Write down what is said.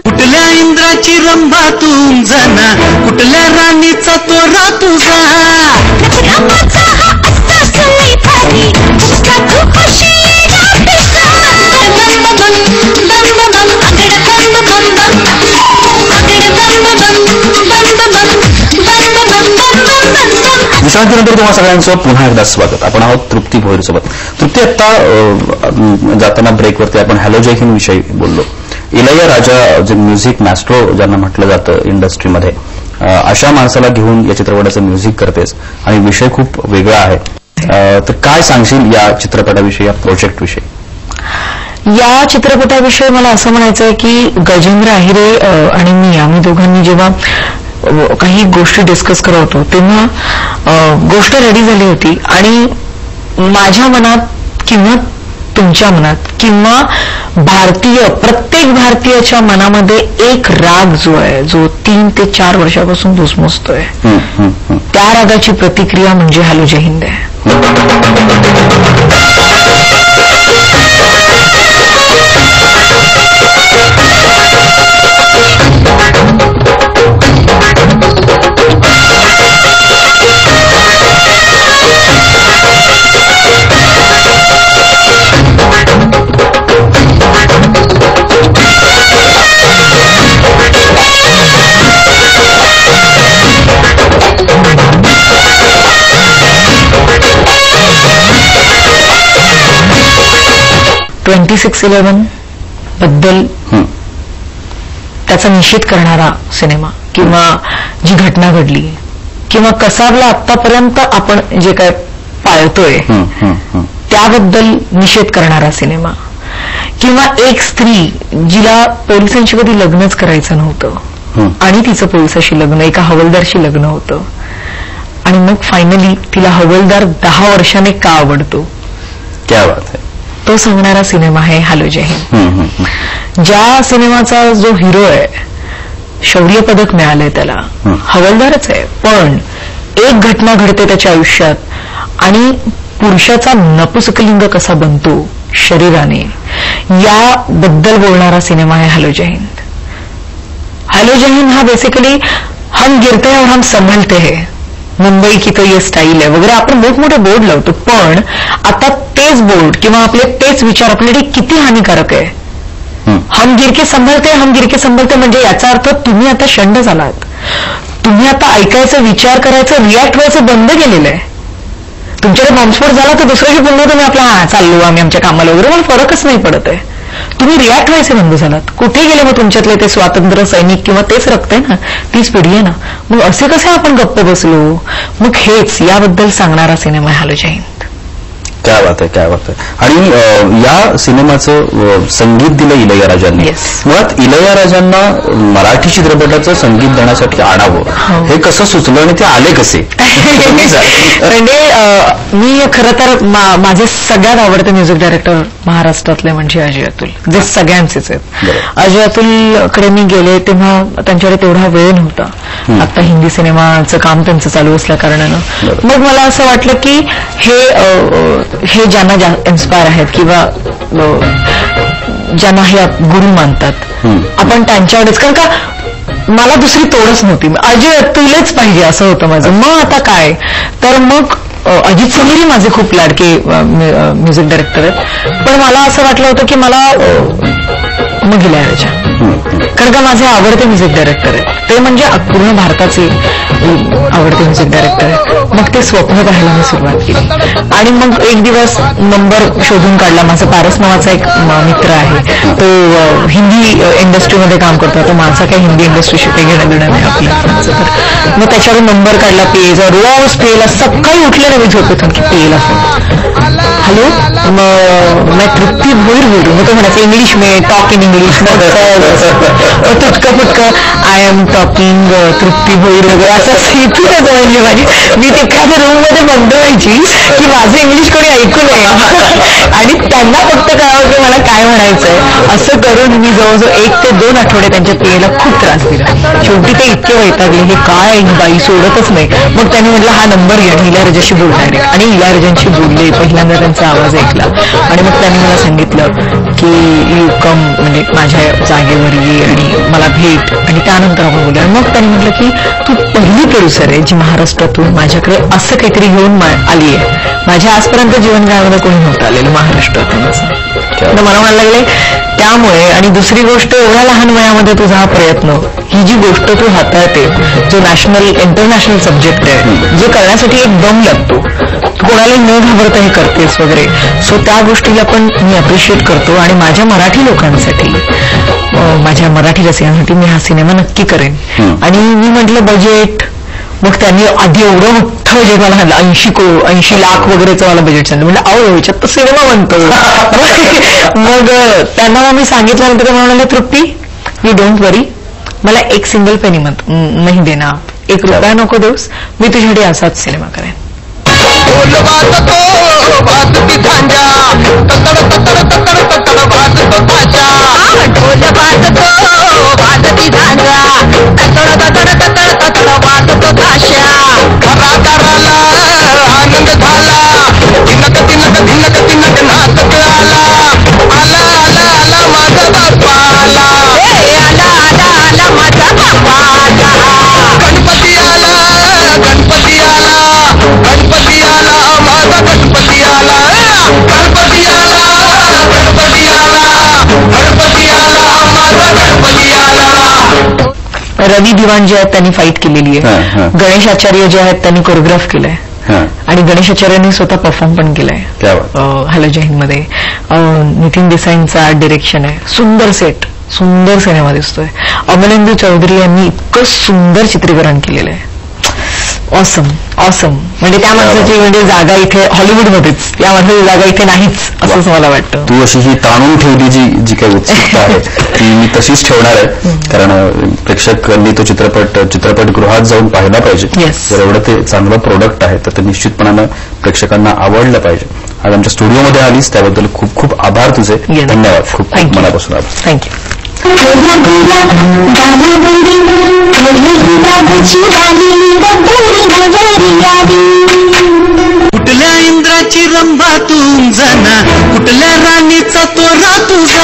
कुठल्या इंद्राची रंभा तू जना, कुठल्या राणीचा तोरा तुझा, विश्रांतीनंतर तुम्हा सगळ्यांचं पुन्हा एकदा स्वागत. आपण आहोत तृप्ती भोईर सोबत. तृप्ती, आता जाताना ब्रेकवरती आपण हॅलो जय हिंद विषयी बोललो. इलैयाराजा जे म्युझिक मॅस्ट्रो ज्यांना म्हटलं जातं इंडस्ट्रीमध्ये, अशा माणसाला घेऊन या चित्रपटाचं म्युझिक करतेस आणि विषय खूप वेगळा आहे. तर काय सांगशील या चित्रपटाविषयी, या प्रोजेक्टविषयी? या चित्रपटाविषयी मला असं म्हणायचं आहे की गजेंद्र आहिरे आणि मी, आम्ही दोघांनी जेव्हा काही गोष्टी डिस्कस करत होतो तेव्हा गोष्ट रेडी झाली होती आणि माझ्या मनात किंवा तुमच्या मनात किंवा प्रत्येक भारतीयाच्या मनामध्ये एक राग जो आहे, जो 3 ते 4 वर्षापासून धुसमुसतोय, त्या रागाची प्रतिक्रिया म्हणजे हॅलो जय हिंद आहे. बद्दल त्याचा निषेध करणारा सिनेमा, किंवा जी घटना घडली, किंवा कसाबला आतापर्यंत आपण जे काय पाळतोय त्याबद्दल निषेध करणारा सिनेमा, किंवा एक स्त्री जिला पोलिसांशी कधी लग्नच करायचं नव्हतं आणि तिचं पोलिसाशी लग्न, एका हवलदारशी लग्न होतं आणि मग फायनली तिला हवलदार 10 वर्षाने का आवडतो, क्या बात आहे, तो सांगणारा सिनेमा आहे हॅलो जय हिंद. ज्या सिनेमाचा जो हिरो आहे, शौर्य पदक मिळालंय त्याला, हवलदारच आहे, पण एक घटना घडते त्याच्या आयुष्यात आणि पुरुषाचा नपुसकलिंग कसा बनतो शरीराने, याबद्दल बोलणारा सिनेमा आहे हॅलो जय हिंद. हॅलो जय हिंद हा बेसिकली हम गिरते हैं और हम संभलते हैं, मुंबई की तो ये स्टाईल आहे वगैरे आपण मोठमोठे बोर्ड लावतो, पण आता तेच बोर्ड किंवा आपले तेच विचार आपल्यासाठी किती हानिकारक आहे. हम गिरके संभलते म्हणजे याचा अर्थ तुम्ही आता शंड झालात, तुम्ही आता ऐकायचं, विचार करायचं, रिॲक्ट व्हायचं बंद केलेलं आहे. तुमच्याकडे बॉम्बस्फोट झाला तर दुसऱ्याशी बोललो तुम्ही आपला चाललो आम्ही आमच्या कामाला वगैरे, मला फरकच नाही पडत आहे. तुम्ही रिॲक्ट व्हायचे बंद झालात. कुठे गेले मग तुमच्यातले ते स्वातंत्र्य सैनिक किंवा तेच रक्त आहे ना, तीच पिढी आहे ना, मग असे कसे आपण गप्प बसलो. मग हेच याबद्दल सांगणारा सिनेमा हॅलो जय हिंद. क्या बात आहे, क्या बात आहे. आणि या सिनेमाचं संगीत दिलं इलैयाराजांनी. मुळात इलैयाराजांना मराठी चित्रपटाचं संगीत देण्यासाठी आणावं हे कसं सुचलं आणि ते आले कसे? म्हणजे मी खरं तर माझे सगळ्यात आवडते म्युझिक डायरेक्टर महाराष्ट्रातले म्हणजे अजय अतुल, जे सगळ्यांचेच आहेत. अजय अतुलकडे मी गेले तेव्हा त्यांच्याकडे तेवढा वेळ नव्हता, आता हिंदी सिनेमाचं काम त्यांचं चालू असल्या कारणानं. मग मला असं वाटलं की हे ज्यांना इन्स्पायर आहेत किंवा ज्यांना हे गुरु मानतात आपण त्यांच्याकडेच, कारण का मला दुसरी तोडच नव्हती, अजय अतुलच पाहिजे असं होतं माझं. मग आता काय, तर मग अजित समीरही माझे खूप लाडके म्युझिक डायरेक्टर आहेत, पण मला असं वाटलं होतं की मला मग इलैयाराजा, कारण का माझे आवडते म्युझिक डायरेक्टर आहेत ते, म्हणजे पूर्ण भारताचे आवडते म्युझिक डायरेक्टर आहेत. मग ते स्वप्न पाहायला मी सुरुवात केली आणि मग एक दिवस नंबर शोधून काढला. माझा पारस नावाचा एक मित्र आहे, तो हिंदी इंडस्ट्रीमध्ये काम करतो, तो माझा काही हिंदी इंडस्ट्रीशी काही घेणं देणं नाही आपल्या. तर मग त्याच्यावर नंबर काढला, पेजा, रोज पेला, सकाळी उठले ना मी झोपेतून की पेला फोन. हॅलो मैं तृप्ती भोईर बोल रही हूँ. तो म्हणायचं इंग्लिश में टॉक इन इंग्लिश तुटकं फुटकं I am talking Trupti Bhoir वगैरे असं इथून म्हणजे माझी मी एखाद्या रूम मध्ये बंद व्हायची की माझं इंग्लिश कोणी ऐकू नये आणि त्यांना फक्त कळावं की मला काय म्हणायचंय. असं करून मी जवळजवळ 1 ते 2 आठवडे त्यांच्या पियेला खूप त्रास दिला. शेवटी ते इतके वैतागले हे काय बाई सोडतच नाही. मग त्यांनी म्हटलं हा नंबर घ्या आणि इलायराजाशी बोलणार आहे आणि इलायराजांशी बोलले. पहिल्यांदा त्यांचा आवाज ऐकला आणि मग त्यांनी मला सांगितलं की यू कम म्हणजे माझ्या जागेवर ये आणि मला भेट आणि त्यानंतर आपण बोलूया. मग त्यांनी म्हटलं की तू पहिली प्रोड्युसर आहे जी महाराष्ट्रातून माझ्याकडे असं काहीतरी घेऊन आली आहे. माझ्या आजपर्यंत जीवनकाळामध्ये कोणी नव्हतं आलेलं महाराष्ट्रातून असं. तर मला म्हणायला लागले त्यामुळे. आणि दुसरी गोष्ट एवढ्या लहान वयामध्ये तुझा हा प्रयत्न ही जी गोष्ट तू हाताळते जो नॅशनल इंटरनॅशनल सब्जेक्ट आहे जे करण्यासाठी एक दम लागतो कोणाला न घाबरता हे करतेस वगैरे. सो त्या गोष्टीला पण मी अप्रिशिएट करतो आणि माझ्या मराठी लोकांसाठी माझ्या मराठी रसिकांसाठी मी हा सिनेमा नक्की करेन. आणि मी म्हटलं बजेट मग त्यांनी आधी एवढं मोठं बजेट मला सांगितलं 80 लाख वगैरेचं मला बजेट सांगितलं. म्हणजे अहो याच्यात तर सिनेमा बनतो. मग त्यांना मी सांगितल्यानंतर ते म्हणाले तृप्ती यू डोंट वरी मला 1 सिंगल पेनी नाही देणार 1 रुपया नको देऊस मी तुझ्यासाठी असाच सिनेमा करेन. रवी दिवाण जे आहेत त्यांनी फाईट केलेली आहे. गणेश आचार्य जे आहेत त्यांनी कोरिओग्राफ केलंय आणि गणेश आचार्यांनी स्वतः परफॉर्म पण केलंय हॅलो जय हिंद मध्ये. नितीन देसाईंचा डिरेक्शन आहे. सुंदर सेट सुंदर सिनेमा दिसतोय. अमलेंदू चौधरी यांनी इतकं सुंदर चित्रीकरण केलेलं आहे. Awesome awesome. म्हणजे त्या माणसाची म्हणजे जागा इथे हॉलिवूडमध्येच या माणसाची जागा इथे नाहीच असंच मला वाटतं. तू अशी ही ताणून ठेवली जी काही उत्सुकता आहे ती मी तशीच ठेवणार आहे. कारण प्रेक्षकांनी तो चित्रपटगृहात जाऊन पाहिला पाहिजे. जर एवढं ते चांगलं प्रोडक्ट आहे तर ते निश्चितपणानं प्रेक्षकांना आवडलं पाहिजे. आज आमच्या स्टुडिओमध्ये आलीस त्याबद्दल खूप खूप आभार तुझे. धन्यवाद. खूप खूप मनापासून आभार. थँक्यू. कुठल्या इंद्राची रंभा तू जना कुठल्या राणीचा तो तुझा